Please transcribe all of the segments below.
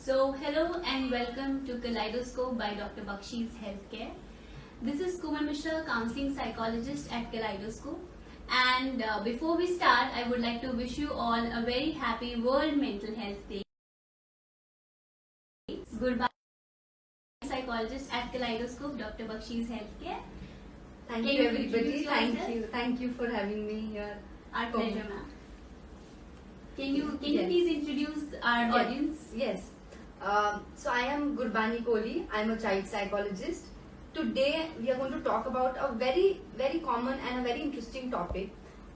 So, hello and welcome to Kaleidoscope by Dr. Bakshi's Healthcare. This is Kumal Mishra, counseling psychologist at Kaleidoscope. And before we start, I would like to wish you all a very happy World Mental Health Day. Goodbye, psychologist at Kaleidoscope, Dr. Bakshi's Healthcare. Thank you, everybody. Thank you for having me here. Our pleasure, ma'am. Can you please introduce our audience? Yes. So I am Gurbani Kohli. I am a child psychologist. Today we are going to talk about a very common and a very interesting topic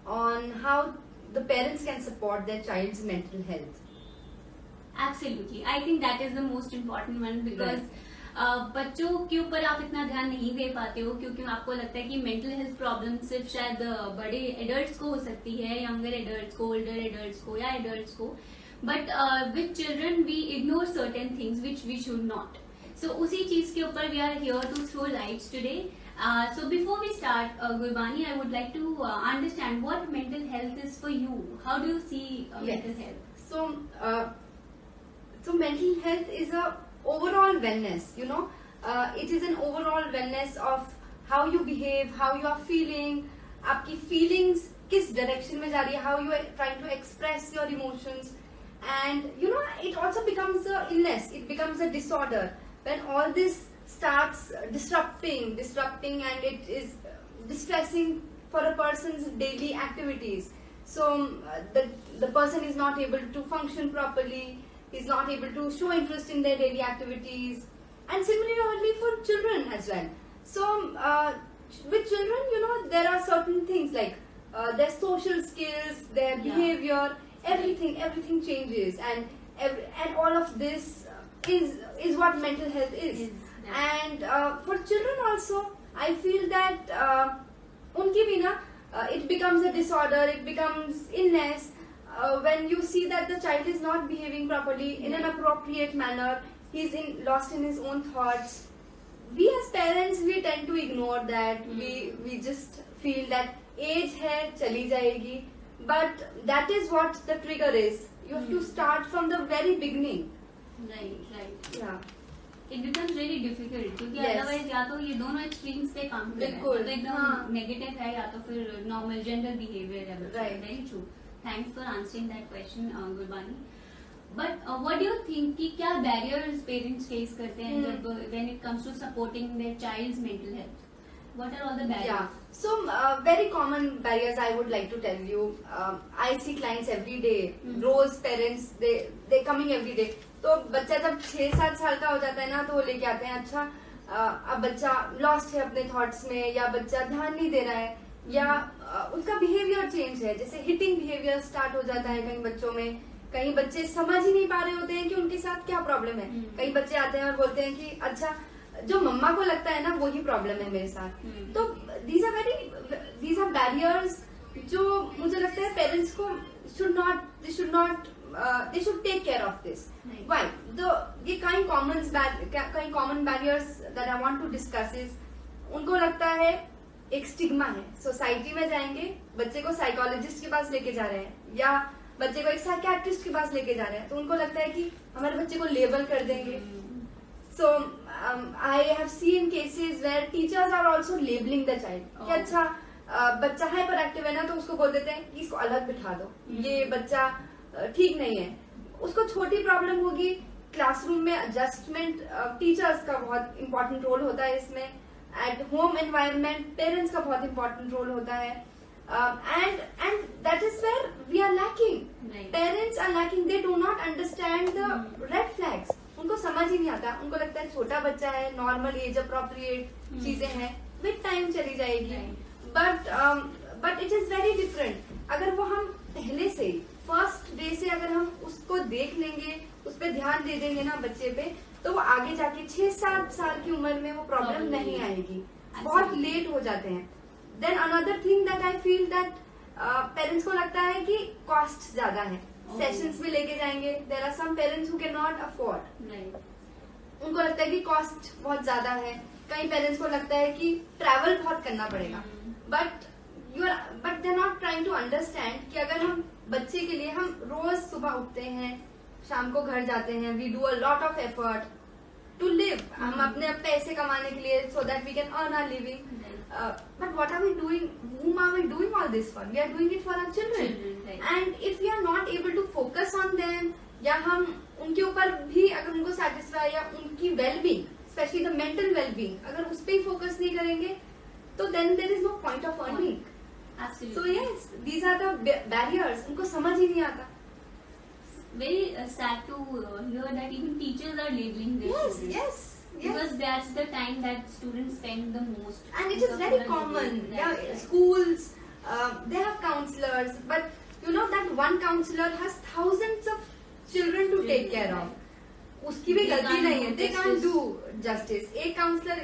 on how the parents can support their child's mental health. Absolutely. I think that is the most important one because बच्चों के ऊपर आप इतना ध्यान नहीं दे पाते हो क्योंकि आपको लगता है कि मेंटल हेल्थ प्रॉब्लम सिर्फ शायद बड़े एडल्ट्स को हो सकती है, यंगर एडल्ट्स को, ओल्डर एडल्ट्स को या एडल्ट्स को, but with children we ignore certain things which we should not. So उसी चीज के ऊपर we are here to throw lights today. So before we start, Gurbani, I would like to understand what mental health is for you. How do you see mental health? So mental health is a overall wellness. It is an overall wellness of how you behave, how you are feeling, आपकी feelings किस direction में जा रही है, how you are trying to express your emotions, and it also becomes a illness. It becomes a disorder when all this starts disrupting and it is distressing for a person's daily activities. So the person is not able to function properly, is not able to show interest in their daily activities, and similarly for children as well. So with children, there are certain things like their social skills, their behavior, everything changes, and all of this is what mental health is. And for children also, I feel that unki bhi na, it becomes a disorder, it becomes illness when you see that the child is not behaving properly in an appropriate manner. He's lost in his own thoughts. We as parents, we tend to ignore that. We just feel that age hai, chali jayegi. But that is what the trigger is. You have to start from the very beginning. Right. Yeah. It becomes really difficult क्योंकि otherwise या तो ये दोनों extremes पे काम कर रहे हैं, तो एकदम negative है या तो फिर normal general behavior है. Right. Very true. Thanks for answering that question, Gurbani. But what do you think कि क्या barriers parents face करते हैं जब when it comes to supporting their child's mental health? What are all the barriers? Yeah. So very common barriers I would like to tell you. I see clients every day. Rose parents, they coming every day. तो बच्चा जब 6-7 साल का हो जाता है ना, तो वो लेके आते हैं अच्छा अब बच्चा लॉस्ट है अपने थॉट्स में, या बच्चा ध्यान नहीं दे रहा है, या उनका बिहेवियर चेंज है, जैसे हिटिंग बिहेवियर स्टार्ट हो जाता है कई बच्चों में. कई बच्चे समझ ही नहीं पा रहे होते हैं कि उनके साथ क्या प्रॉब्लम है. कई बच्चे आते हैं और बोलते हैं कि अच्छा जो मम्मा को लगता है ना वही प्रॉब्लम है मेरे साथ. तो दीज आर बैरियर्स जो मुझे लगता है पेरेंट्स को they should take care of this. Why? ये कई common barriers that I want to discuss is, उनको लगता है एक स्टिग्मा है. सोसाइटी में जाएंगे, बच्चे को साइकोलॉजिस्ट के पास लेके जा रहे हैं या बच्चे को एक साइकियाट्रिस्ट के पास लेके जा रहे हैं, तो उनको लगता है कि हमारे बच्चे को लेबल कर देंगे. So I have seen cases where teachers are also labeling the child. कि अच्छा बच्चा हाइपर एक्टिव है ना, तो उसको बोल देते हैं कि इसको अलग बिठा दो, ये बच्चा ठीक नहीं है. उसको छोटी प्रॉब्लम होगी, क्लासरूम में एडजस्टमेंट टीचर्स का बहुत इंपॉर्टेंट रोल होता है इसमें. एट होम एनवायरनमेंट पेरेंट्स का बहुत इंपॉर्टेंट रोल होता है. And that is where we are lacking. Parents are lacking. They do not understand the red flags. उनको समझ ही नहीं आता. उनको लगता है छोटा बच्चा है, नॉर्मल एज अप्रोप्रिएट चीजें हैं, विद टाइम चली जाएगी. But it is very different. अगर वो हम पहले से फर्स्ट डे से अगर हम उसको देख लेंगे, उस पर ध्यान दे देंगे ना बच्चे पे, तो वो आगे जाके 6-7 साल की उम्र में वो प्रॉब्लम नहीं आएगी. बहुत लेट हो जाते हैं. Then another thing that I feel that parents को लगता है कि कॉस्ट ज्यादा है, सेशंस में लेके जाएंगे. There are some parents who can not afford. उनको लगता है कि कॉस्ट बहुत ज्यादा है. कई पेरेंट्स को लगता है कि ट्रैवल बहुत करना पड़ेगा. But they are not trying to understand कि अगर हम बच्चे के लिए हम रोज सुबह उठते हैं, शाम को घर जाते हैं, we do a lot of effort to live, हम अपने पैसे कमाने के लिए, so that we can earn our living. But what are we doing? Whom are we doing all this for? We are doing it for our children. Right. And if we are not able to focus on them, या हम उनके ऊपर भी अगर उनको satisfy या उनकी wellbeing, specially the mental wellbeing, अगर उस पर ही फोकस नहीं करेंगे तो then there is no point of earning. Absolutely. So yes, these are the barriers. उनको समझ ही नहीं आता. Very sad to hear that even teachers are labeling their Yes, students. yes, yes. Because that's the time that students spend the most. And it is very common. Yeah, schools, they have counselors, but you know that one counselor has thousands of children to take care of. उसकी भी गलती नहीं है. They can't do justice. एक counselor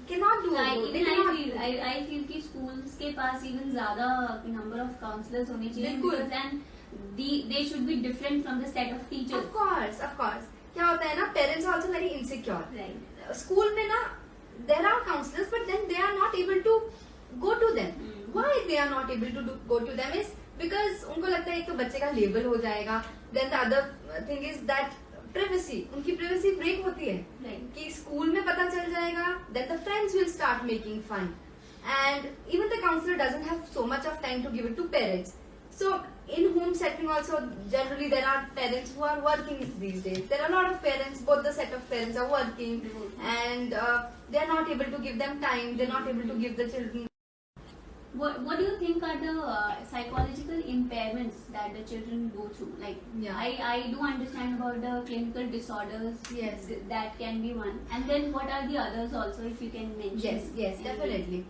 cannot do. I feel कि schools के पास even ज़्यादा number of counselors होने चाहिए. बिल्कुल. And they should be different from the set of teachers. Of course, of course. क्या होता है ना, parents are also very insecure. Right. School में ना there are counselors, but then they are not able to go to them. Why they are not able to go to them is because उनको लगता है एक तो बच्चे का label हो जाएगा. Then the other thing is that privacy, उनकी privacy break होती है. Right. कि स्कूल में पता चल जाएगा, then the friends will start making fun, and even the counselor doesn't have so much of time to give it to parents. So in home setting also generally there are parents who are working these days. There are a lot of parents, both the set of parents are working, and they are not able to give them time. They are not able to give the children. What do you think are the psychological impairments that the children go through? Like, Yeah. I do understand about the clinical disorders. Yes. That can be one. And then what are the others also, if you can mention? Yes, yes, definitely.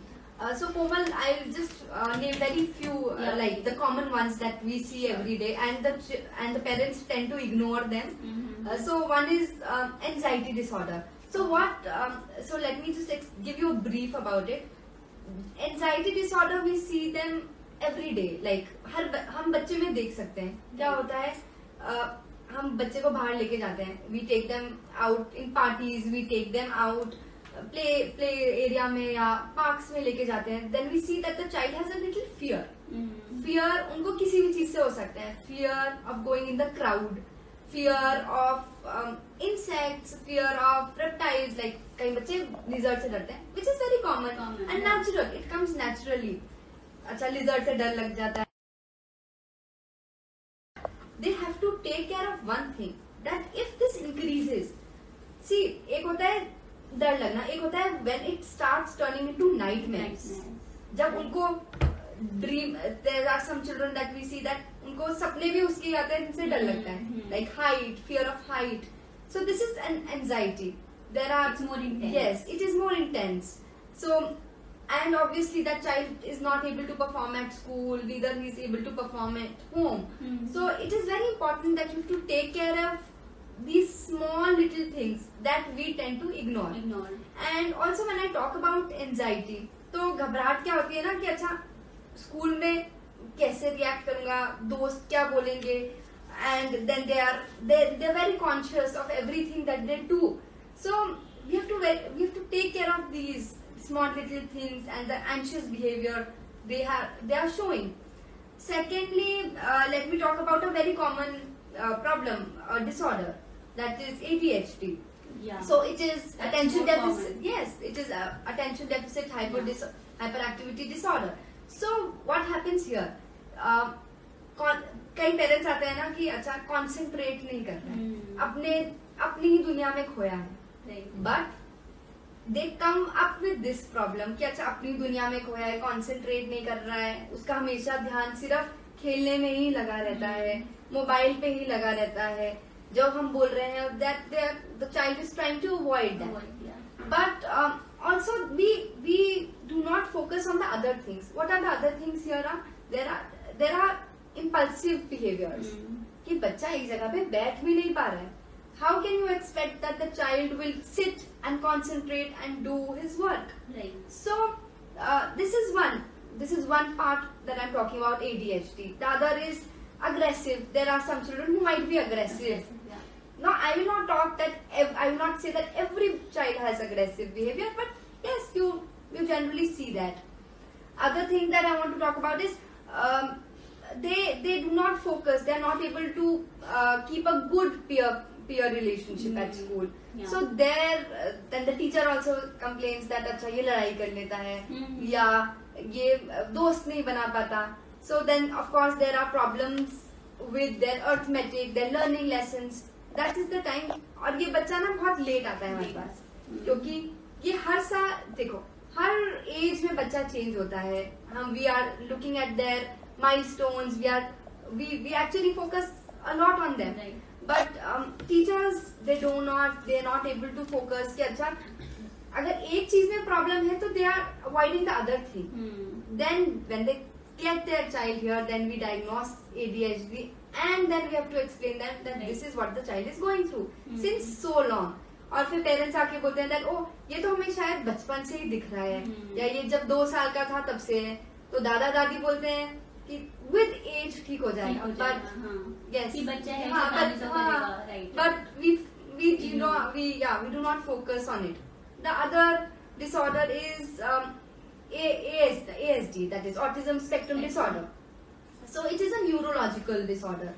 So Komal, I'll just name very few like the common ones that we see every day, and the parents tend to ignore them. So one is anxiety disorder. So what? So let me just give you a brief about it. Anxiety disorder, we see them every day. Like हम बच्चे में देख सकते हैं क्या होता है. हम बच्चे को बाहर लेके जाते हैं. We take them out in parties. We take them out. Play area में या पार्क्स में लेके जाते हैं. Then we see that the child has a little fear. Fear उनको किसी भी चीज से हो सकता है. Fear of going in the crowd, fear of insects, fear of reptiles. Like कई बच्चे लिजर्ड से डरते हैं, which is very common and natural. It comes naturally. अच्छा, लिजर्ड से डर लग जाता है. They have to take care of one thing, that if this increases, see एक होता है डर लगना, एक होता है when it starts turning into nightmares. जब उनको dream, there are some children that we see that उनको सपने भी उसके आते हैं जिनसे डर लगता है. Like height, fear of height. So this is an anxiety. There are, it's more intense. Yes, it is more intense. So, and obviously that child is not able to perform at school, neither he is able to perform at home. So it is very important that you have to take care of these small little things that we tend to ignore. And also when I talk about anxiety, तो घबराहट क्या होती है ना कि अच्छा school में कैसे रिएक्ट करूंगा, दोस्त क्या बोलेंगे, and then they're very conscious of everything that they do. So we have to take care of these small little things and the anxious behavior they are showing. Secondly, let me talk about a very common problem or disorder, that is ADHD. Yeah. So it is That's attention more deficit. common. Yes, it is attention deficit hyperactivity disorder. So what happens here? कई parents आते हैं ना कि अच्छा concentrate नहीं कर रहा है, अपनी ही दुनिया में खोया है. But they come up with this problem कि अच्छा अपनी दुनिया में खोया है, कॉन्सेंट्रेट नहीं कर रहा है, उसका हमेशा ध्यान सिर्फ खेलने में ही लगा रहता है, मोबाइल पे ही लगा रहता है. जो हम बोल रहे हैं that the child is trying to avoid that. But also we do not focus on the other things. What are the other things here? There are impulsive behaviours कि बच्चा एक जगह पे बैठ भी नहीं पा रहा है. How can you expect that the child will sit and concentrate and do his work? Right. So this is one part that I'm talking about ADHD. The other is aggressive. There are some children who might be aggressive. Yeah. Now I will not talk that I will not say that every child has aggressive behavior, but yes, you generally see that. Other thing that I want to talk about is they do not focus. They are not able to keep a good peer relationship at school. Yeah. So there, then the teacher also complains that अच्छा ये लड़ाई कर लेता है या ये दोस्त नहीं बना पाता. So then of course there are problems with their arithmetic, their learning lessons. That is the time. और ये बच्चा ना बहुत लेट आता है हमारे पास, क्योंकि ये हर साल देखो हर एज में बच्चा चेंज होता है. हम we are looking at their milestones, we actually focus a lot on them. Right. But teachers they are not able to focus कि अच्छा अगर एक चीज में प्रॉब्लम है तो they are avoiding the other thing. Then when they get their child here, then we diagnose ADHD and then we have to explain them that Right. this is what the child is going through since so long. और फिर parents आके बोलते हैं that oh ये तो हमें शायद बचपन से ही दिख रहा है या ये जब 2 साल का था तब से है. तो दादा दादी बोलते हैं कि विद एज ठीक हो जाएगा. बट यस कि बच्चा है जो काम तो करेगा, right. but we you know we do not focus on it. The other disorder is ASD, that is autism spectrum disorder. So it is a neurological disorder.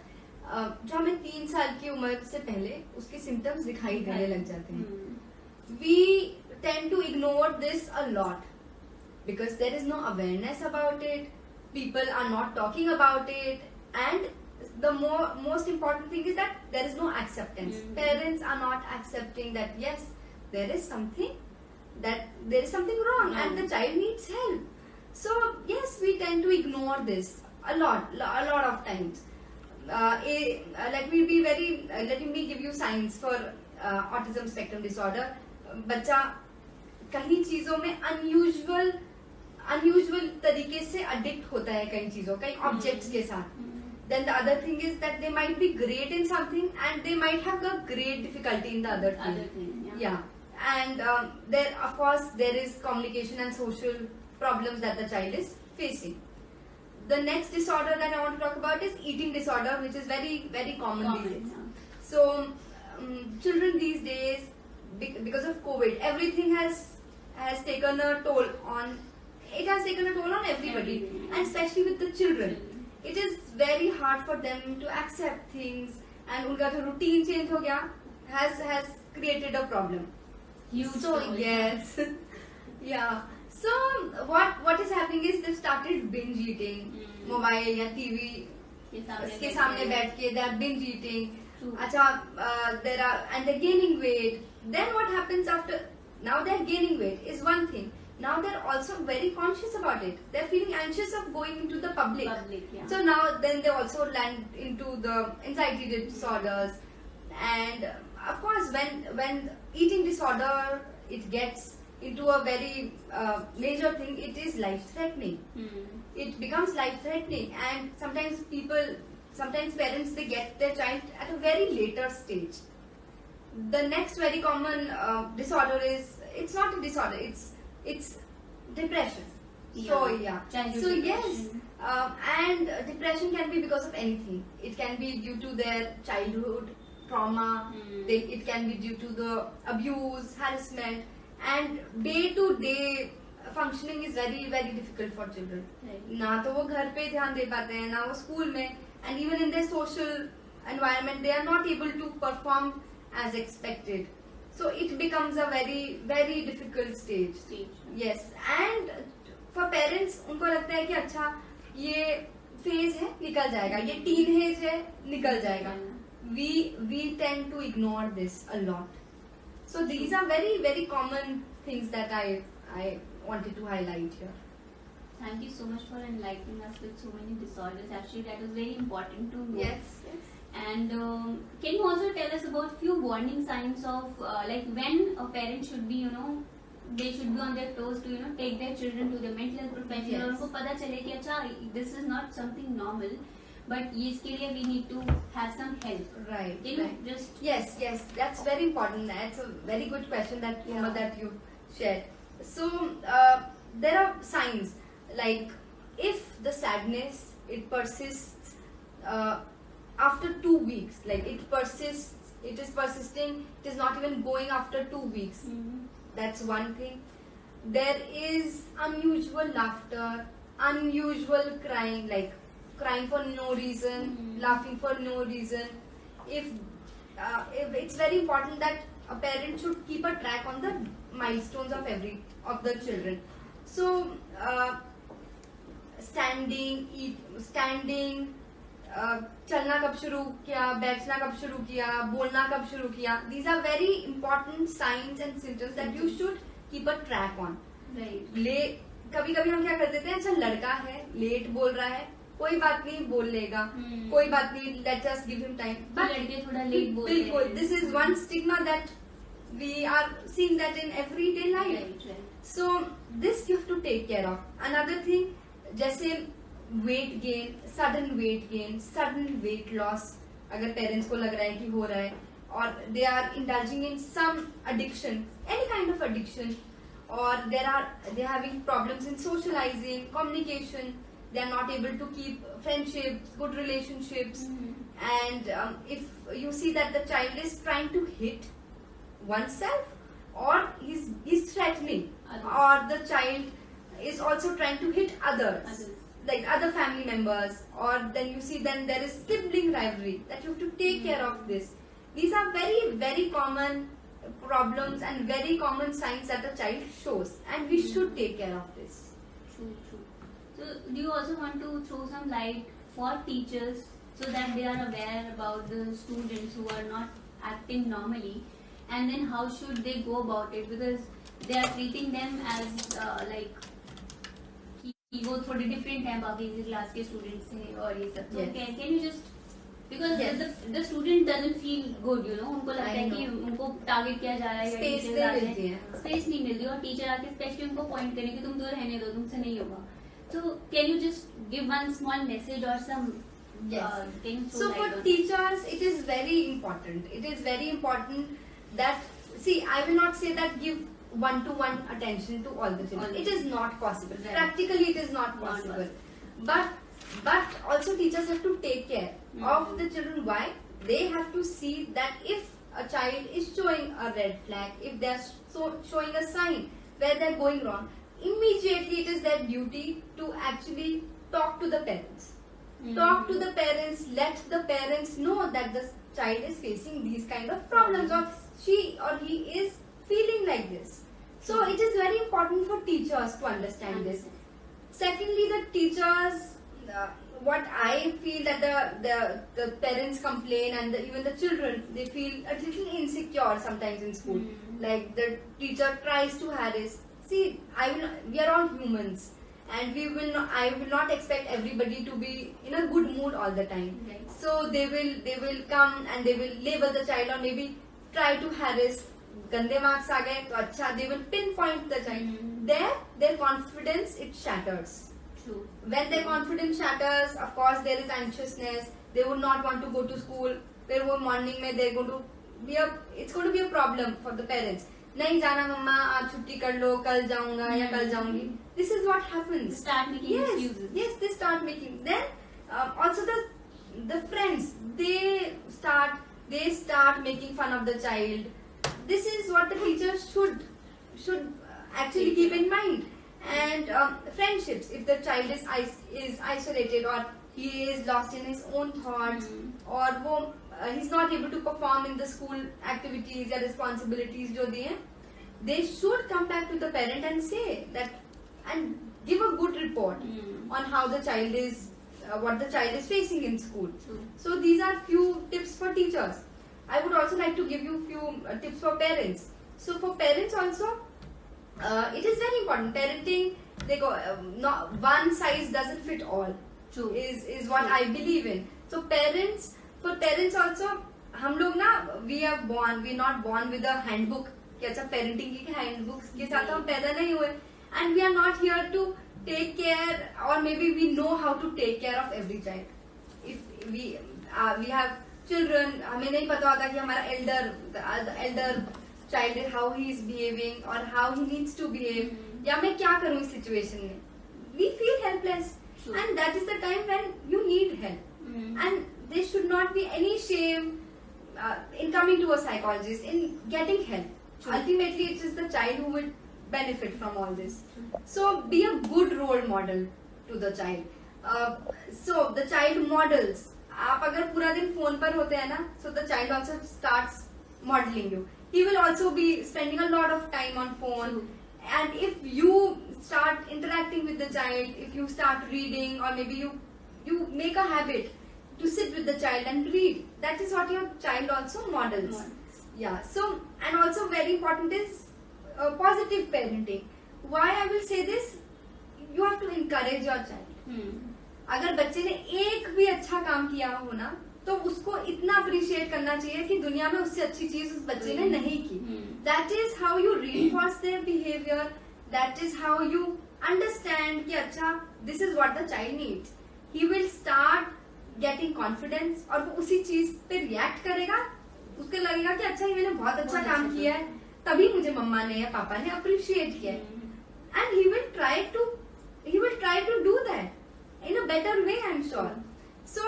जो हमें 3 साल की उम्र से पहले उसके सिम्टम्स दिखाई देने लग जाते हैं. We tend to ignore this a lot because there is no awareness about it. People are not talking about it, and the most important thing is that there is no acceptance. Parents are not accepting that yes, there is something wrong and the child needs help. So yes, we tend to ignore this a lot of times. Let me give you signs for autism spectrum disorder. बच्चा कहीं चीजों में unusual तरीके से addict होता है कई चीजों, कई ऑब्जेक्ट्स के साथ. Then the other thing is that they might be great in something and they might have a great difficulty in the other thing. Yeah. And there of course there is communication and social problems that the child is facing. The next disorder that I want to talk about is eating disorder, which is very common these days. So children these days, because of COVID, everything has taken a toll on. It has taken a toll on everybody, and especially with the children. It is very hard for them to accept things, and उनका जो routine change हो गया has created a problem. So yes, yeah. So what is happening is they've started binge eating, mobile या TV के सामने बैठ के they are binge eating. अच्छा, they're gaining weight. Then what happens after? Now they're gaining weight is one thing. Now they're also very conscious about it. They're feeling anxious of going into the public. Yeah. So now then they also land into the anxiety disorders. And of course when eating disorder it gets into a very major thing, it is life threatening. It becomes life threatening, and sometimes parents they get their child at a very later stage. The next very common disorder is, it's not a disorder, it's depression. So yes, and depression can be because of anything. It can be due to their childhood trauma. It can be due to the abuse, harassment, and day-to-day functioning is very difficult for children. ना तो वो घर पे ध्यान दे पाते हैं, ना वो स्कूल में, and even in their social environment they are not able to perform as expected. So it becomes a very difficult stage. Yes, and for parents उनको लगता है कि अच्छा ये phase है निकल जाएगा, ये teenage है निकल जाएगा. We tend to ignore this a lot. So these are very common things that I wanted to highlight here. Thank you so much for enlightening us with so many disorders. Actually, that was very important to know. Yes. And can you also tell us about few warning signs of like when a parent should be, they should be on their toes to take their children to the mental health professional. और उनको पता चले कि अच्छा this is not something normal, but इसके लिए we need to have some help. Right. Can you just Yes, that's very important. That's a very good question that that you shared. So there are signs like if the sadness it persists after 2 weeks, like it is persisting, it is not even going after 2 weeks. That's one thing. There is unusual laughter, unusual crying, like crying for no reason, laughing for no reason. If it's very important that a parent should keep a track on the milestones of every of the children. So standing, चलना कब शुरू किया, बैठना कब शुरू किया, बोलना कब शुरू किया. These are very important signs and symptoms that you should keep a track on. Right. कभी कभी हम क्या कर देते हैं, अच्छा लड़का है, लेट बोल रहा है, कोई बात नहीं, बोल लेगा, कोई बात नहीं, let us give him time. लड़के थोड़ा लेट बोलते हैं. बिल्कुल, this is one stigma that we are seeing that in everyday life. So this you have to take care of. Another thing, जैसे weight gain, sudden weight loss, अगर parents को लग रहा है कि हो रहा है, और they are indulging in some addiction, any kind of addiction, or they're having problems in socializing, communication, they're not able to keep friendships, good relationships. And if you see that the child is trying to hit oneself, or he's threatening others, or the child is also trying to hit others, like other family members, or then you see then there is sibling rivalry, that you have to take care of this. These are very, very common problems and very common signs that a child shows, and we should take care of this. True. So do you also want to throw some light for teachers so that they are aware about the students who are not acting normally, and then how should they go about it, because they are treating them as like कि वो थोड़े different हैं बाकी class के students से और ये सब. So can you just, because the student doesn't feel good, you know, उनको लगता है कि उनको टारगेट किया जा रहा है, स्पेस नहीं मिलती है, और टीचर आके स्पेशली उनको पॉइंट करें कि तुम तो रहने दो, तुमसे नहीं होगा. So can you just give one small message or some things? So for teachers, it is very important. It is very important that, see, I will not say that give one-to-one attention to all the children. It is not possible. Right. Practically, it is not possible. But also teachers have to take care of the children. Why? They have to see that if a child is showing a red flag, if they are showing a sign where they are going wrong, immediately it is their duty to actually talk to the parents. Talk to the parents, let the parents know that the child is facing these kind of problems, or she or he is feeling like this. So it is very important for teachers to understand this. Secondly, the teachers, what I feel that the parents complain, and even the children, they feel a little insecure sometimes in school. Like the teacher tries to harass. See, we are all humans, and I will not expect everybody to be in a good mood all the time. Right. So they will come and they will label the child, or maybe try to harass. गंदे marks आ गए तो अच्छा, they will pinpoint the child. Their confidence, it shatters. True. When their confidence shatters, of course there is anxiousness. They would not want to go to school. फिर वो morning में it's going to be a problem for the parents. नहीं जाना मम्मा, आज छुट्टी कर लो, कल जाऊंगा या कल जाऊंगी. This is what happens. They start making excuses. Yes, they start making. Then also the friends, they start making fun of the child. This is what the teachers should actually keep in mind. And friendships, if the child is isolated, or he is lost in his own thoughts, or he's not able to perform in the school activities or responsibilities जो दिए हैं, they should come back to the parent and say that, and give a good report on how the child is, what the child is facing in school. So these are few tips for teachers. I would also like to give you few tips for parents. So for parents also, it is very important. Parenting, not one size doesn't fit all. True. Is what I believe in. So for parents also, हम लोग ना, we're not born with a handbook. कि अच्छा parenting की handbooks के साथ हम पैदा नहीं हुए, and we are not here to take care, or maybe we know how to take care of every child. If we have children, हमें नहीं पता होता कि हमारा elder child is how he is behaving or how he needs to behave, या मैं क्या करूँ इस situation में. We feel helpless. True. And that is the time when you need help. And there should not be any shame in coming to a psychologist, in getting help. True. Ultimately, it is the child who will benefit from all this. True. So be a good role model to the child. So the child models. आप अगर पूरा दिन phone पर होते हैं ना, so the child also starts modeling you. He will also be spending a lot of time on phone. True. And if you start interacting with the child, if you start reading, or maybe you make a habit to sit with the child and read, that is what your child also models. Yeah. So, and also very important is positive parenting. Why I will say this? You have to encourage your child. अगर बच्चे ने एक भी अच्छा काम किया हो ना, तो उसको इतना अप्रिशिएट करना चाहिए कि दुनिया में उससे अच्छी चीज उस बच्चे ने नहीं की. That is how you reinforce their behavior. That is how you understand कि अच्छा this is what the child needs. He will start getting confidence और वो उसी चीज पे रिएक्ट करेगा. उसको लगेगा कि अच्छा ये मैंने बहुत अच्छा काम किया है, तभी मुझे मम्मा ने या पापा ने अप्रिशिएट किया है. And he will try to do that in a better way, I'm sure. So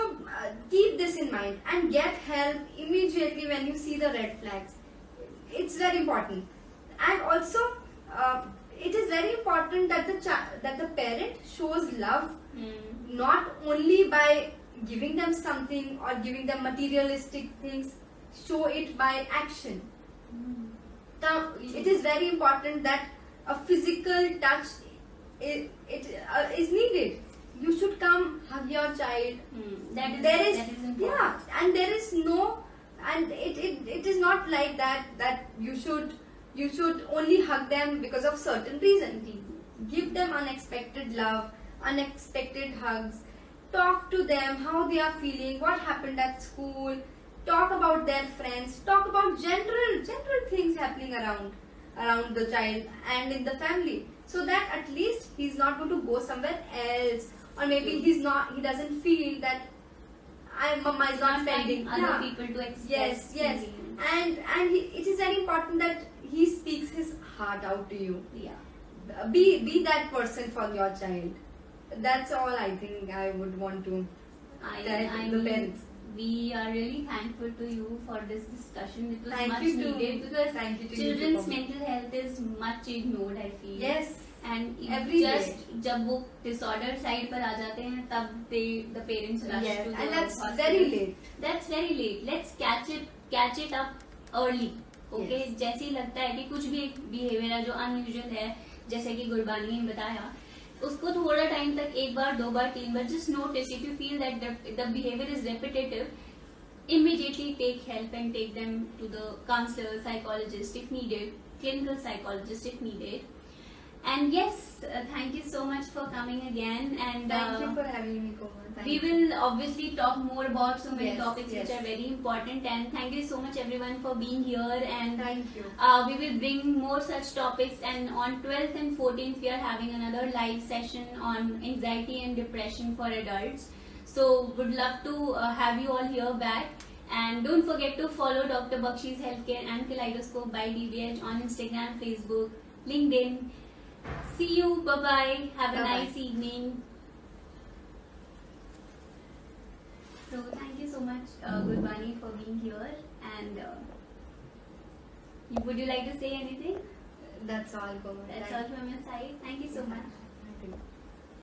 keep this in mind and get help immediately when you see the red flags. It's very important. And also it is very important that the parent shows love, not only by giving them something or giving them materialistic things. Show it by action. Now it is very important that a physical touch is needed. You should come hug your child. That is important. Yeah, and there is no, and it is not like that you should only hug them because of certain reason. Give them unexpected love, unexpected hugs. Talk to them how they are feeling, what happened at school. Talk about their friends. Talk about general things happening around the child and in the family, so that at least he's not going to go somewhere else. Or maybe he doesn't feel that mama is not spending other people to express. Yes. And it is very important that he speaks his heart out to you. Yeah. Be that person for your child. That's all I think I would want to tell the parents. We are really thankful to you for this discussion. It was Thank much you too. needed because Thank you to children's you. mental health is much ignored, I feel. Yes. And Every just जब वो disorder side पर आ जाते हैं तब the parents rush to the and that's hospital. very late. That's very late. Let's catch it up early. Okay? Yes. जैसे ही लगता है कि कुछ भी एक behavior है जो unusual है, जैसे कि गुरबानी ने बताया, उसको थोड़ा टाइम तक एक बार, दो बार, तीन बार just notice. If you feel that the behavior is repetitive, immediately take help and take them to the counselor, psychologist if needed, clinical psychologist if needed. And yes, thank you so much for coming again. And Thank you for having me, Komal. we will obviously talk more about so many Yes, topics yes. which are very important. And thank you so much everyone for being here. And Thank you. we will bring more such topics. And on 12th and 14th, we are having another live session on anxiety and depression for adults. So would love to have you all here back. And don't forget to follow Dr. Bakshi's Healthcare and Kaleidoscope by DBH on Instagram, Facebook, LinkedIn. See you. Bye-bye. Have a Bye-bye. nice evening. So thank you so much, Gurbani, for being here. And would you like to say anything? That's all, Komal. That's all from your side. Thank you so much. Thank you.